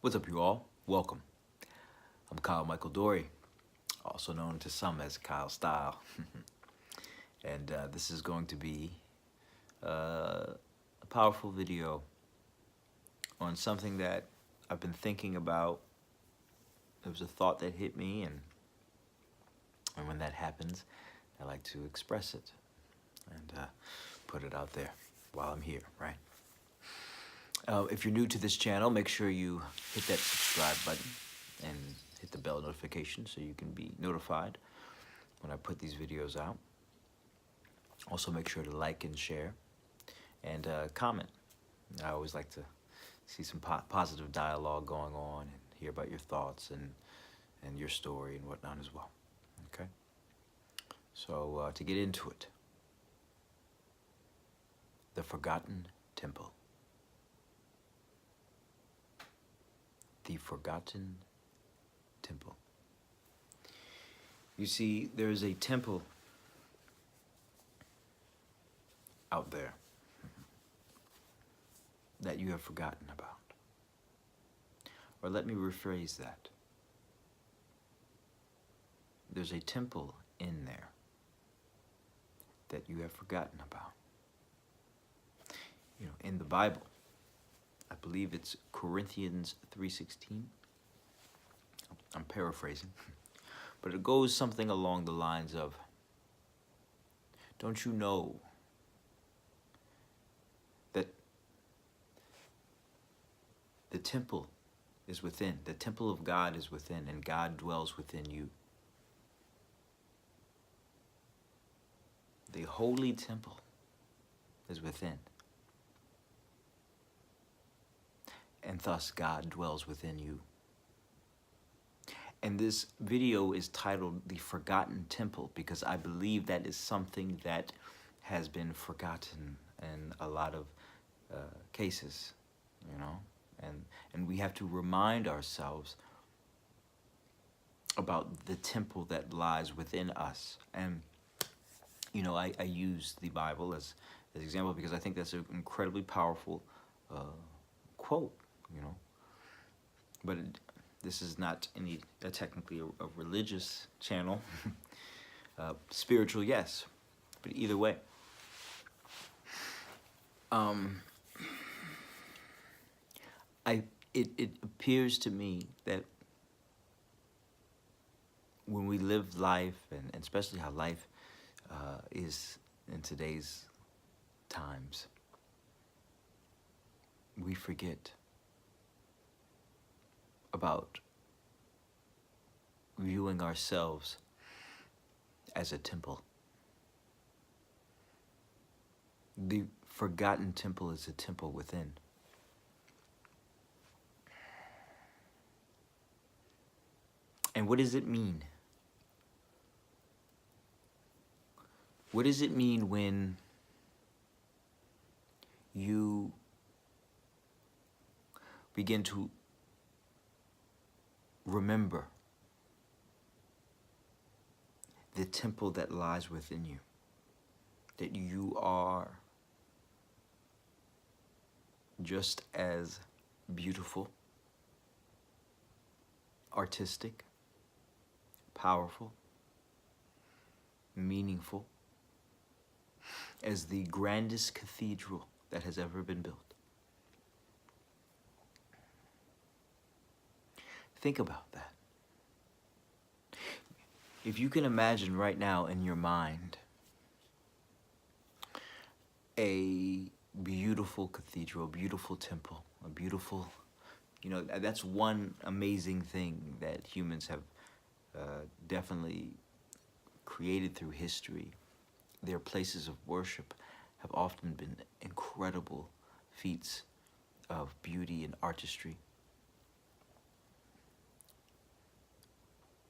What's up, you all? Welcome. I'm Kyle Michael Dory, also known to some as Kyle Style. and this is going to be a powerful video on something that I've been thinking about. It was a thought that hit me, and when that happens, I like to express it and put it out there while I'm here, right? If you're new to this channel, make sure you hit that subscribe button and hit the bell notification so you can be notified when I put these videos out. Also, make sure to like and share and comment. I always like to see some positive dialogue going on and hear about your thoughts and your story and whatnot as well. Okay? So, to get into it, the Forgotten Temple. The Forgotten Temple. You see, there is a temple out there that you have forgotten about. Or let me rephrase that. There's a temple in there that you have forgotten about. You know, in the Bible, I believe it's Corinthians 3:16. I'm paraphrasing. But it goes something along the lines of, don't you know that the temple is within, the temple of God is within, and God dwells within you? The holy temple is within, and thus God dwells within you. And this video is titled The Forgotten Temple because I believe that is something that has been forgotten in a lot of cases, you know, and we have to remind ourselves about the temple that lies within us. And you know, I use the Bible as an example because I think that's an incredibly powerful quote, you know. But this is not technically a religious channel. Spiritual, yes, but either way. It appears to me that when we live life, and especially how life is in today's times, we forget about viewing ourselves as a temple. The forgotten temple is a temple within. And what does it mean? What does it mean when you begin to remember the temple that lies within you? That you are just as beautiful, artistic, powerful, meaningful as the grandest cathedral that has ever been built. Think about that. If you can imagine right now in your mind a beautiful cathedral, a beautiful temple, a beautiful, you know, that's one amazing thing that humans have definitely created through history. Their places of worship have often been incredible feats of beauty and artistry.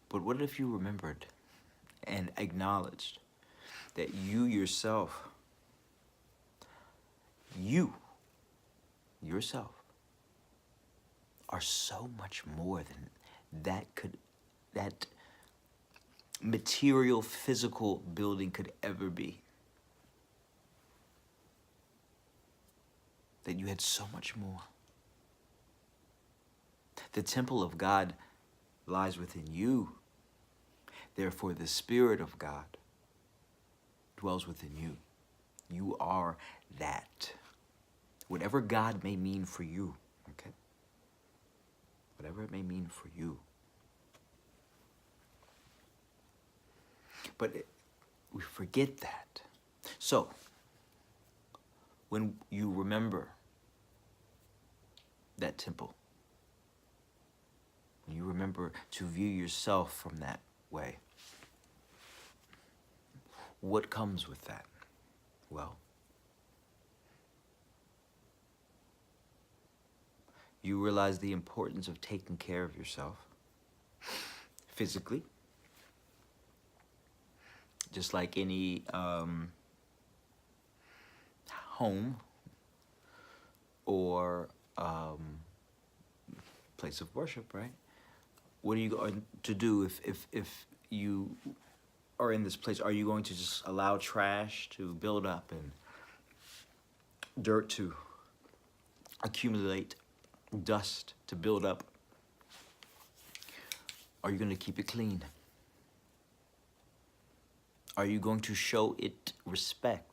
But what if you remembered and acknowledged that you yourself, are so much more than that material, physical building could ever be? That you had so much more. The temple of God lies within you. Therefore, the Spirit of God dwells within you. You are that. Whatever God may mean for you, okay? Whatever it may mean for you. But we forget that. So, when you remember that temple, when you remember to view yourself from that way, what comes with that? Well, you realize the importance of taking care of yourself physically, just like any home or place of worship, right? What are you going to do if you are in this place? Are you going to just allow trash to build up and dirt to accumulate, dust to build up? Are you going to keep it clean? Are you going to show it respect?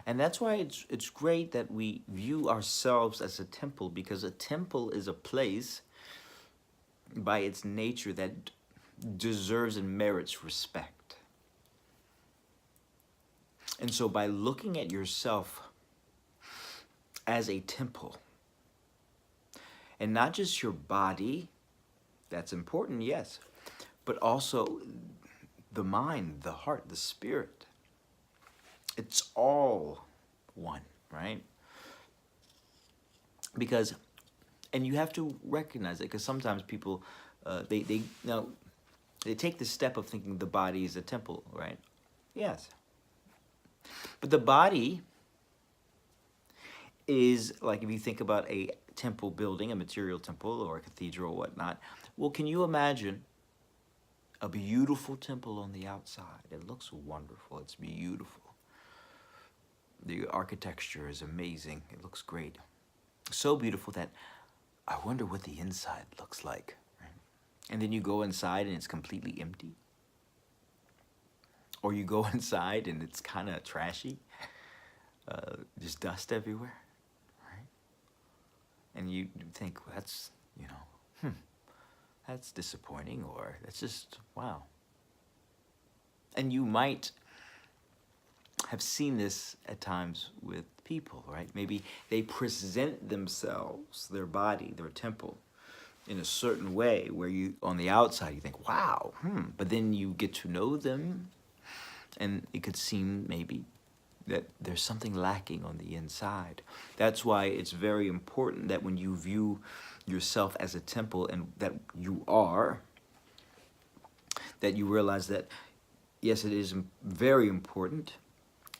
And that's why it's great that we view ourselves as a temple, because a temple is a place by its nature that deserves and merits respect. And so by looking at yourself as a temple, and not just your body, that's important, yes, but also the mind, the heart, the spirit. It's all one, right? Because, and you have to recognize it, because sometimes people, they take the step of thinking the body is a temple, right? Yes. But the body is, like, if you think about a temple building, a material temple or a cathedral or whatnot, well, can you imagine a beautiful temple on the outside? It looks wonderful. It's beautiful. The architecture is amazing. It looks great. So beautiful that I wonder what the inside looks like. Right? And then you go inside and it's completely empty. Or you go inside and it's kind of trashy. Just dust everywhere. Right? And you think, well, that's, that's disappointing, or that's just, wow. And you might have seen this at times with people, right? Maybe they present themselves, their body, their temple, in a certain way where you, on the outside, you think, wow, But then you get to know them, and it could seem maybe that there's something lacking on the inside. That's why it's very important that when you view yourself as a temple, and that you are, that you realize that, yes, it is very important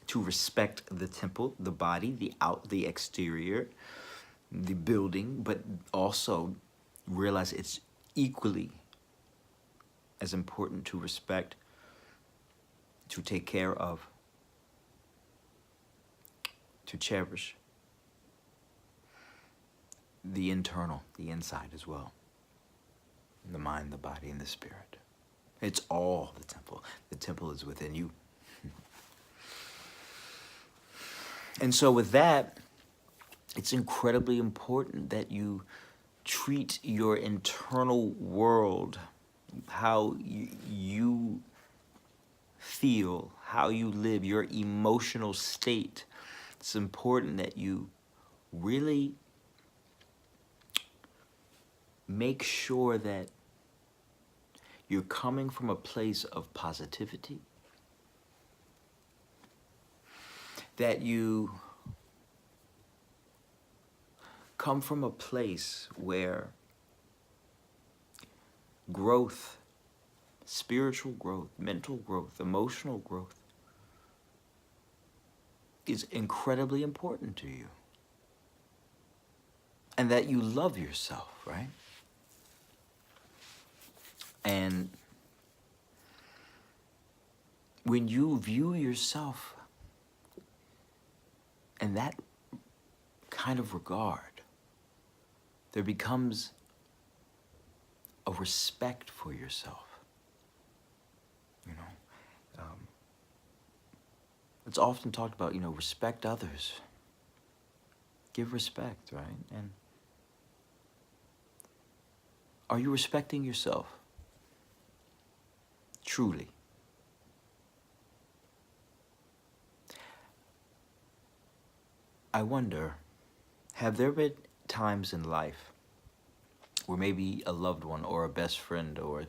to respect the temple, the body, the exterior, the building, but also realize it's equally as important to respect, to take care of, to cherish the internal, the inside as well. The mind, the body, and the spirit. It's all the temple. The temple is within you. And so with that, it's incredibly important that you treat your internal world, how you feel, how you live, your emotional state. It's important that you really make sure that you're coming from a place of positivity, that you come from a place where growth, spiritual growth, mental growth, emotional growth is incredibly important to you. And that you love yourself, right? And when you view yourself in that kind of regard, there becomes a respect for yourself. You know, it's often talked about, you know, respect others. Give respect, right? And are you respecting yourself? Truly. I wonder, have there been times in life where maybe a loved one or a best friend or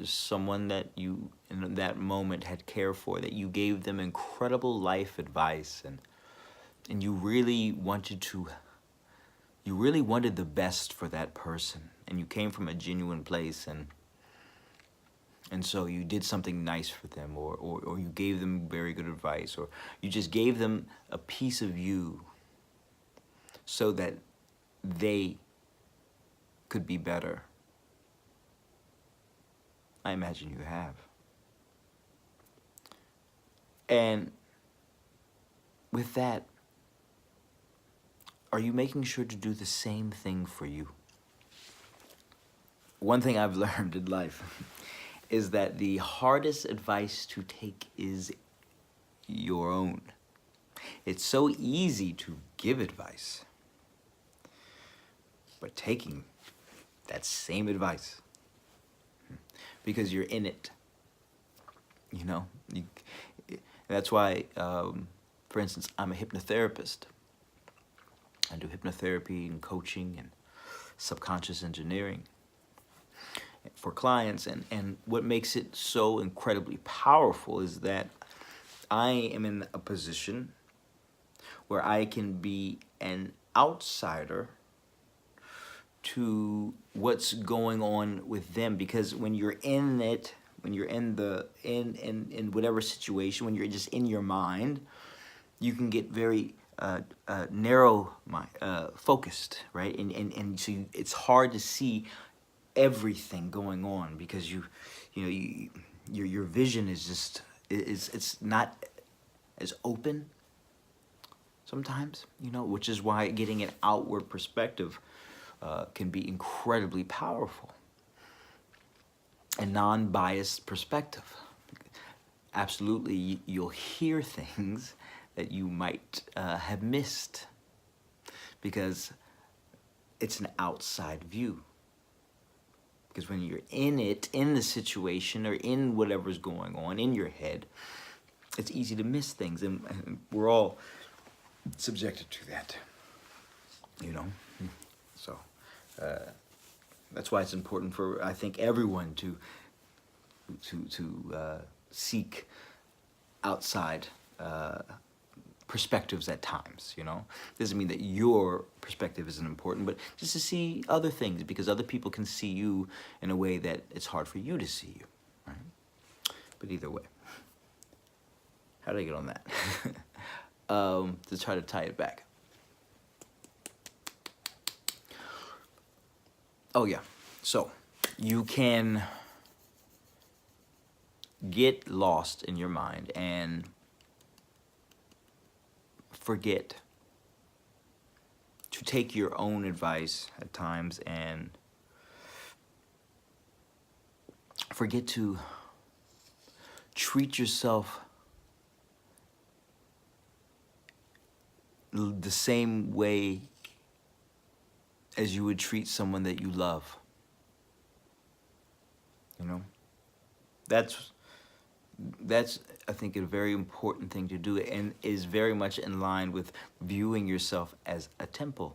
someone that you in that moment had care for, that you gave them incredible life advice, and you really wanted the best for that person, and you came from a genuine place, and so you did something nice for them, or you gave them very good advice, or you just gave them a piece of you so that they could be better. I imagine you have. And with that, are you making sure to do the same thing for you? One thing I've learned in life is that the hardest advice to take is your own. It's so easy to give advice, but taking that same advice, because you're in it, you know? That's why, for instance, I'm a hypnotherapist. I do hypnotherapy and coaching and subconscious engineering for clients. And what makes it so incredibly powerful is that I am in a position where I can be an outsider to what's going on with them, because when you're in it, when you're in whatever situation, when you're just in your mind, you can get very narrow focused, right? And so it's hard to see everything going on, because your vision is just it's not as open sometimes, you know, which is why getting an outward perspective can be incredibly powerful. A non-biased perspective. Absolutely, you'll hear things that you might have missed, because it's an outside view. Because when you're in it, in the situation, or in whatever's going on in your head, it's easy to miss things, and we're all subjected to that, you know. So that's why it's important for, I think, everyone to seek outside perspectives at times, you know. Doesn't mean that your perspective isn't important, but just to see other things, because other people can see you in a way that it's hard for you to see you, right? But either way, how did I get on that? To try to tie it back. Oh yeah, so you can get lost in your mind and forget to take your own advice at times, and forget to treat yourself the same way as you would treat someone that you love. You know, that's I think a very important thing to do, and is very much in line with viewing yourself as a temple.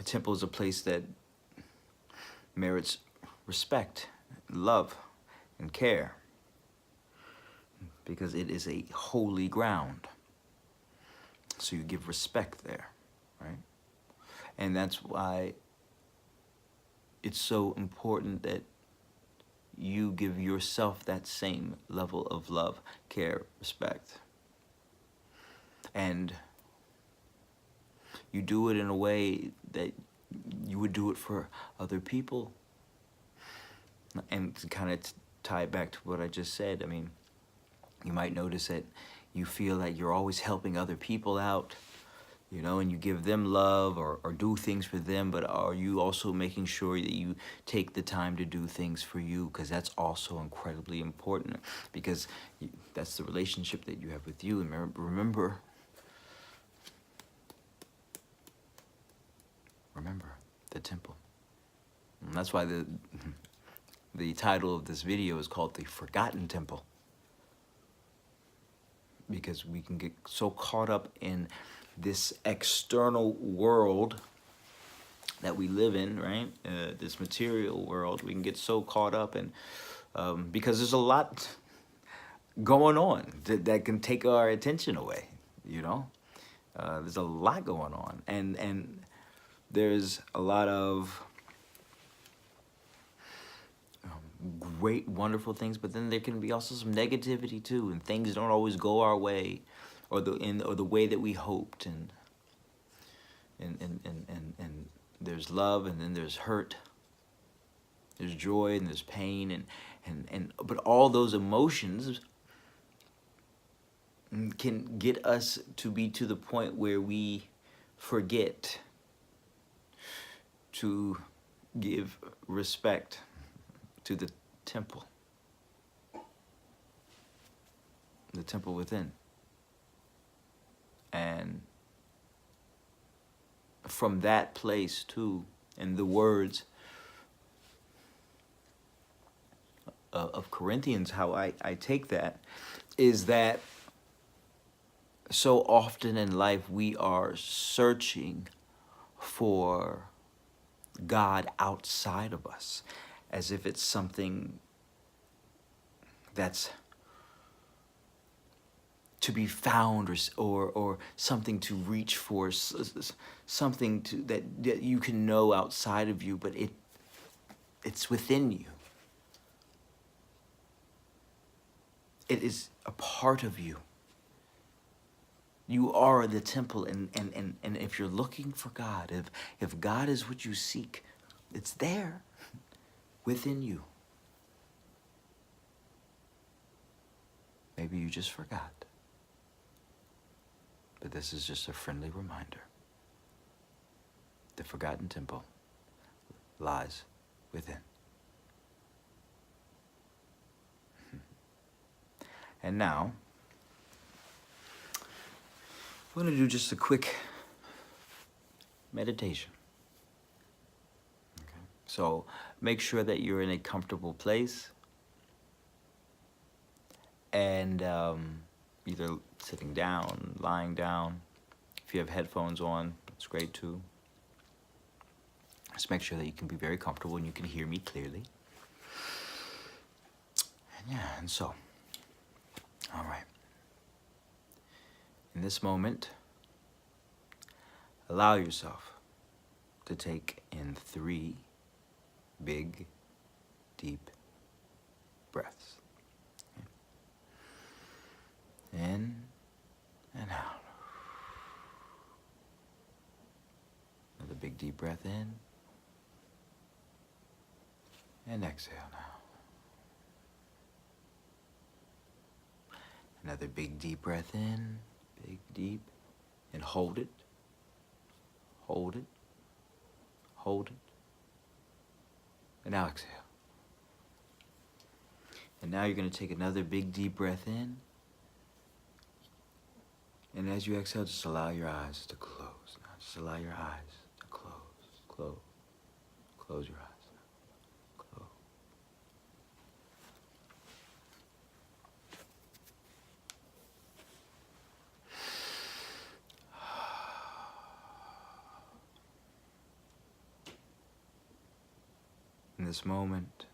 A temple is a place that merits respect, love, and care, because it is a holy ground. So you give respect there, right? And that's why it's so important that you give yourself that same level of love, care, respect. And you do it in a way that you would do it for other people. And to kind of tie it back to what I just said, I mean, you might notice that you feel that you're always helping other people out, you know, and you give them love or do things for them, but are you also making sure that you take the time to do things for you? Because that's also incredibly important, because that's the relationship that you have with you. And remember, the temple. And that's why the title of this video is called The Forgotten Temple. Because we can get so caught up in this external world that we live in, right? This material world, we can get so caught up in, because there's a lot going on that can take our attention away, you know? There's a lot going on, and there's a lot of great, wonderful things, but then there can be also some negativity too, and things don't always go our way, or the way that we hoped, and there's love, and then there's hurt, there's joy, and there's pain, but all those emotions can get us to be to the point where we forget to give respect to the temple within. And from that place too, in the words of Corinthians, how I take that is that so often in life we are searching for God outside of us, as if it's something that's to be found, or something to reach for, something that you can know outside of you, but it's within you. It is a part of you. You are the temple, and if you're looking for God, if God is what you seek, it's there within you. Maybe you just forgot. But this is just a friendly reminder. The forgotten temple lies within. And now, we're going to do just a quick meditation. Okay. So make sure that you're in a comfortable place, and either sitting down, lying down. If you have headphones on, that's great too. Just make sure that you can be very comfortable and you can hear me clearly. And yeah, and so, all right. In this moment, allow yourself to take in 3 big, deep breaths. In and out. Another big deep breath in. And exhale now. Another big deep breath in. Big deep. And hold it. Hold it. Hold it. And now exhale. And now you're going to take another big deep breath in. And as you exhale, just allow your eyes to close. Now, just allow your eyes to close. Close. Close your eyes. Close. In this moment,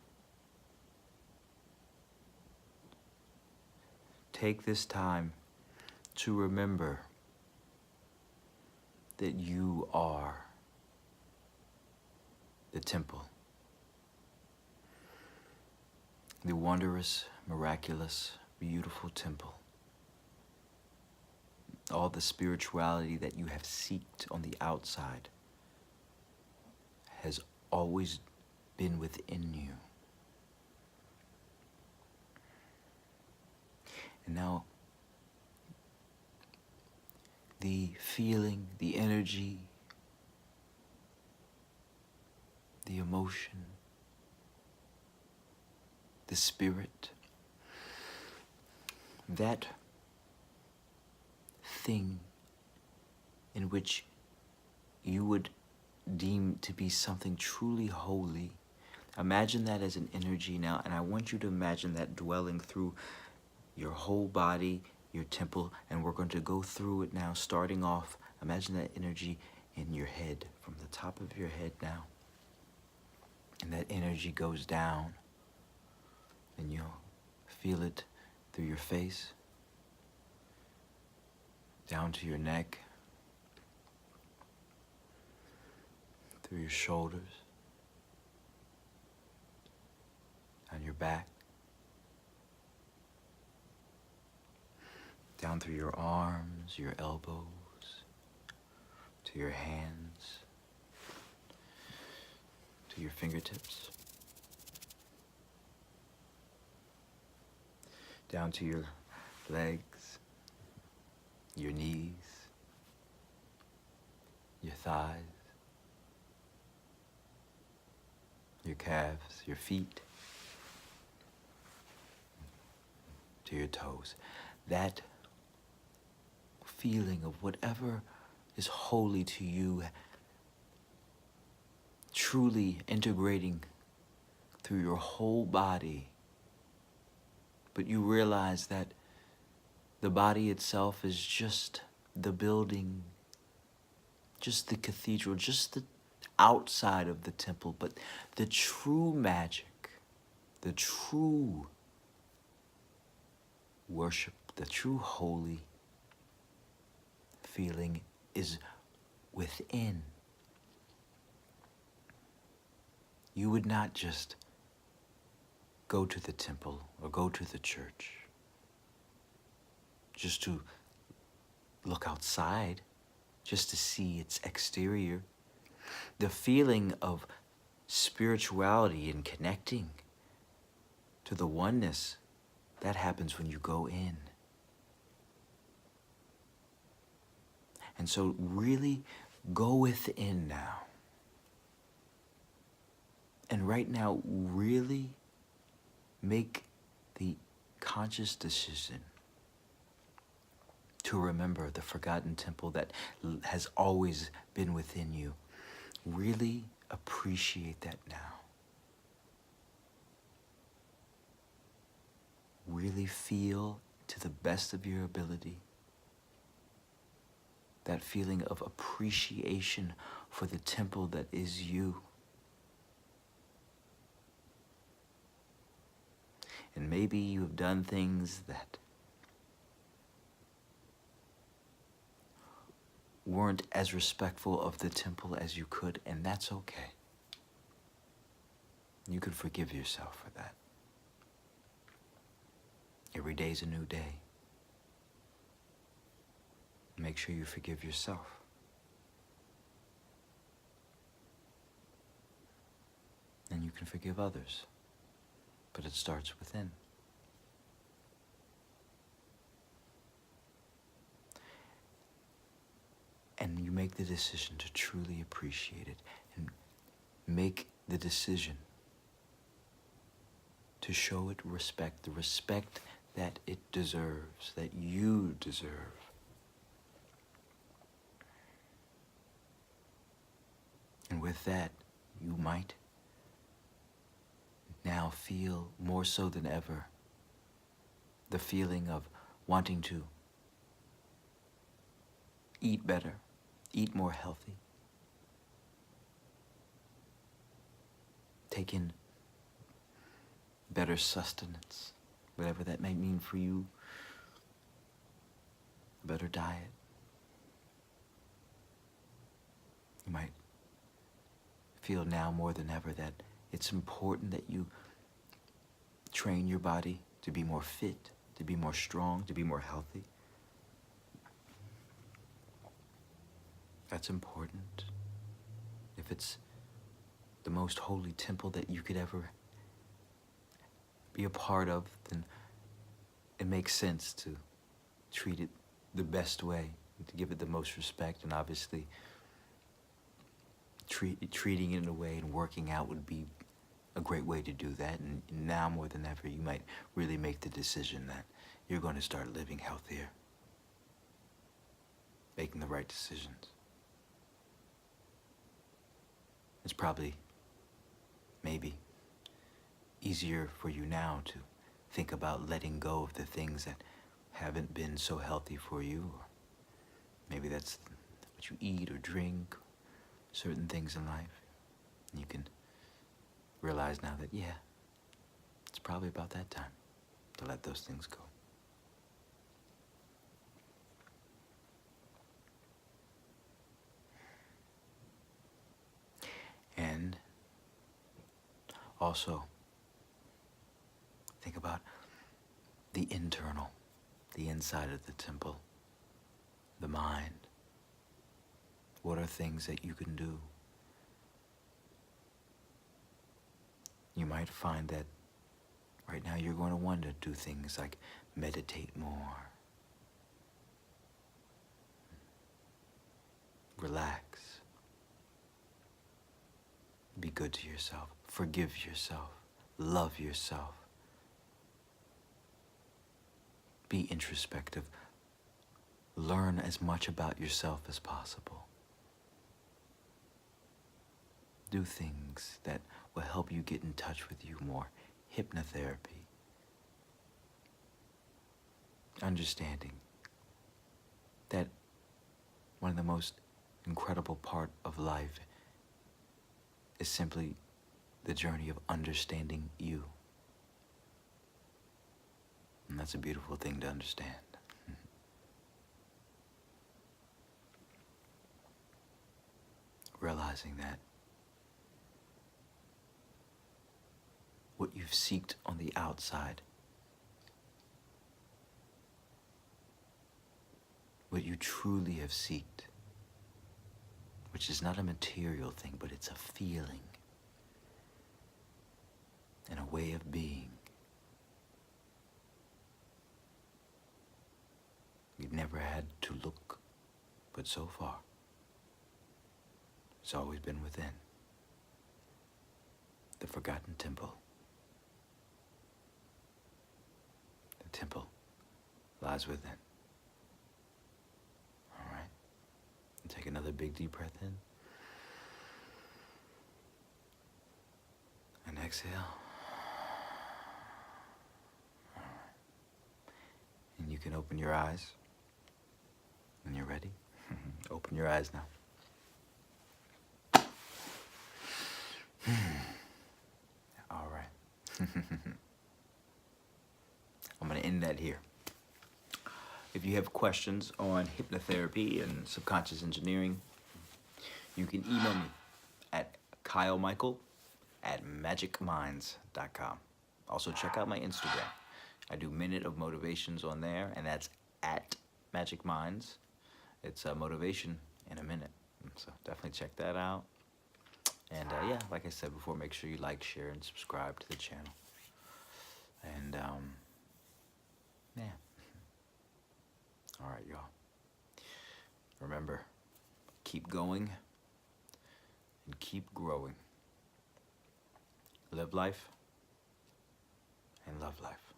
take this time to remember that you are the temple, the wondrous, miraculous, beautiful temple. All the spirituality that you have sought on the outside has always been within you. And now, the feeling, the energy, the emotion, the spirit, that thing in which you would deem to be something truly holy. Imagine that as an energy now, and I want you to imagine that dwelling through your whole body, your temple, and we're going to go through it now, starting off. Imagine that energy in your head, from the top of your head now. And that energy goes down, and you'll feel it through your face, down to your neck, through your shoulders, on your back, down through your arms, your elbows, to your hands, to your fingertips, down to your legs, your knees, your thighs, your calves, your feet, to your toes. That feeling of whatever is holy to you truly integrating through your whole body, but you realize that the body itself is just the building, just the cathedral, just the outside of the temple, but the true magic, the true worship, the true holy feeling is within. You would not just go to the temple or go to the church just to look outside, just to see its exterior. The feeling of spirituality and connecting to the oneness, that happens when you go in. And so really go within now. And right now, really make the conscious decision to remember the forgotten temple that has always been within you. Really appreciate that now. Really feel to the best of your ability that feeling of appreciation for the temple that is you. And maybe you have done things that weren't as respectful of the temple as you could, and that's okay. You can forgive yourself for that. Every day is a new day. Make sure you forgive yourself. And you can forgive others. But it starts within. And you make the decision to truly appreciate it, and make the decision to show it respect, the respect that it deserves, that you deserve. And with that, you might now feel more so than ever the feeling of wanting to eat better, eat more healthy, take in better sustenance, whatever that may mean for you, a better diet. You might feel now more than ever that it's important that you train your body to be more fit, to be more strong, to be more healthy. That's important. If it's the most holy temple that you could ever be a part of, then it makes sense to treat it the best way, to give it the most respect, and obviously treating it in a way and working out would be a great way to do that. And now more than ever, you might really make the decision that you're going to start living healthier, making the right decisions. It's probably, maybe, easier for you now to think about letting go of the things that haven't been so healthy for you. Or maybe that's what you eat or drink, certain things in life. And you can realize now that, yeah, it's probably about that time to let those things go. And also, think about the internal, the inside of the temple, the mind. What are things that you can do? You might find that right now you're going to want to do things like meditate more, relax, be good to yourself, forgive yourself, love yourself, be introspective, learn as much about yourself as possible. Do things that will help you get in touch with you more. Hypnotherapy. Understanding that one of the most incredible part of life is simply the journey of understanding you. And that's a beautiful thing to understand. Realizing that what you've seeked on the outside, what you truly have seeked, which is not a material thing, but it's a feeling and a way of being. You've never had to look, but so far, it's always been within. The forgotten temple. The temple lies within. All right? And take another big deep breath in. And exhale. All right. And you can open your eyes when you're ready. Open your eyes now. All right. I'm going to end that here. If you have questions on hypnotherapy and subconscious engineering, you can email me at kylemichael@magicminds.com. Also, check out my Instagram. I do Minute of Motivations on there, and that's at Magic Minds. It's motivation in a minute. So definitely check that out. And yeah, like I said before, make sure you like, share, and subscribe to the channel. And yeah. All right, y'all. Remember, keep going and keep growing. Live life and love life.